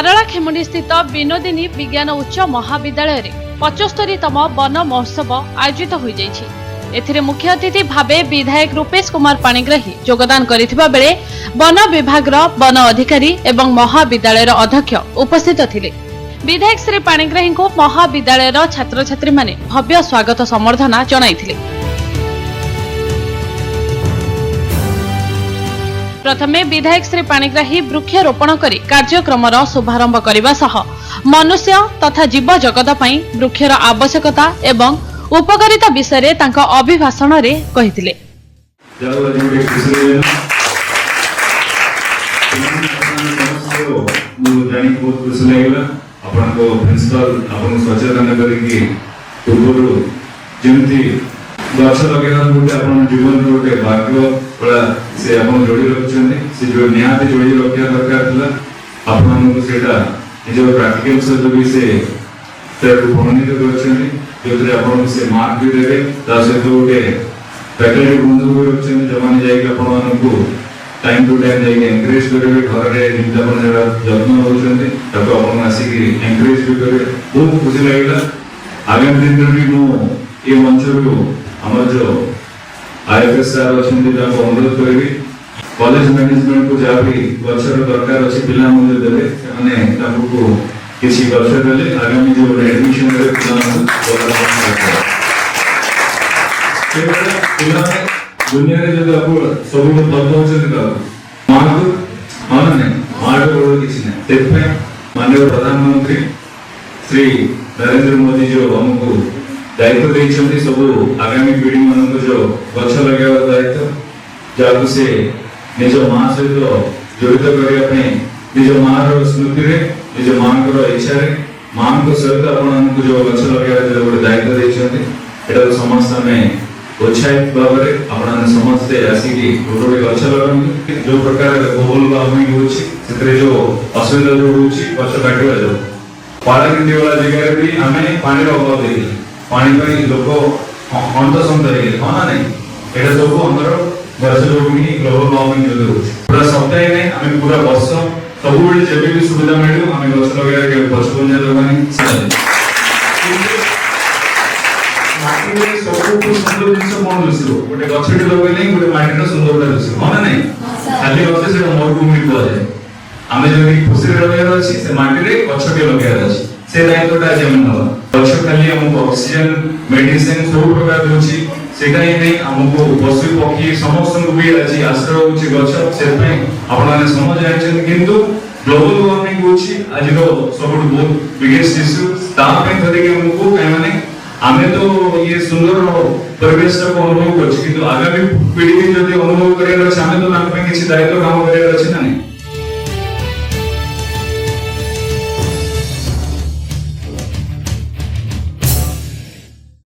सारला खेमुंडी स्थित विनोदिनी विज्ञान उच्च महाविद्यालय रे 75तम वन महोत्सव आयोजित हो जाइछि। मुख्य अतिथि भावे विधायक रूपेश कुमार पाणिग्राही योगदान करथिबा बेले वन विभाग वन अधिकारी एवं महाविद्यालय अध्यक्ष उपस्थित थिले। विधायक श्री पाणिग्राही को महाविद्यालय छात्र छात्री माने भव्य स्वागत संबर्धना जणाइथिले। प्रथमे विधायक श्री पाणिग्राही वृक्षरोपण करी कार्यक्रम शुभारंभ करने सह मनुष्य तथा जीव जगत पई वृक्षर आवश्यकता एवं उपकारिता विषय तांका अभिभाषण रे कहिथिले। गछ लगे गोटे आप जीवन गोटे भाग्य से आप जोड़ी रखिंट से जो निहाती जोड़ी रखा दरकार था निज प्राक्टिकल सहित भी से वर्णित कर से मार्क भी देवे सहित गोटे फैकल्टी बंधु भी रखते जो मैंने जाकि टाइम टू टाइम जाकि एनकरेज करेंगे घर जत्न रोचे आसिक एनकरेज भी करेंगे। बहुत खुशी लगे। आगामी दिन में भी ये मंच आमर जो आईएफएस सर अच्छा अनुरोध करी कॉलेज मैनेजमेंट को जहाँ भी गचर दरकार अच्छे पिला देवे किसी गच देले आगामी जो एडमिशन दुनिया जो आप सब भल पाते हाँ ना मार्ग किसी ना माननीय प्रधानमंत्री श्री नरेंद्र मोदी जो हमको दायित्व देते सब आगामी पीढ़ी मान जो गछ लगे दायित्व जहाँ से निज माँ सहित जड़ित करने निज माँ स्मृति निज माँ इच्छा माँ सहित आपको जो गछ लगे गोटे दायित्व देते तो समस्त आम उत्साहित भाव में समस्ते आसिक गोटे गछ लगे जो प्रकार ग्लोबल वार्मिंग हो जो असुविधा जो गछ काटा जो पाड़ागिंडी वाला जगह भी आम पानी अभाव देखिए पानी लोक अंतसंत हाँ ना नहीं ये सब आमर गछ जो ग्लोबल वार्मिंग पूरा सप्ताह नहीं आम पूरा वर्ष सब जब भी सुविधा मिलू आम गछ लगे पचपन जगह सुंदर जिन कौन दिशो गोटे गछटी लगे गोटे माटी सुंदरता दिशो हाँ ना नहीं खाली गचे से मरुभूमि कहुए आम जो खुशी लगे अच्छी से माटी गछटे लगे अच्छी से दायित्व आज आम ना गछ खाली आमको ऑक्सीजन मेडिसिन सब प्रकार दूसरी से नहीं आमको पशु पक्षी समस्त भी आज आश्रय होची गछ से आपने समझ जाइछन किंतु ग्लोबल वार्मिंग होची आज सब बहुत बिगेस्ट इश्यू तापे थरे के हमको कहीं माने आमे तो ये सुंदर परिवेश को अनुभव कर किंतु आगामी पीढ़ी जब अनुभव करेगा आमे तो किसी दायित्व काम करेगा ना नहीं।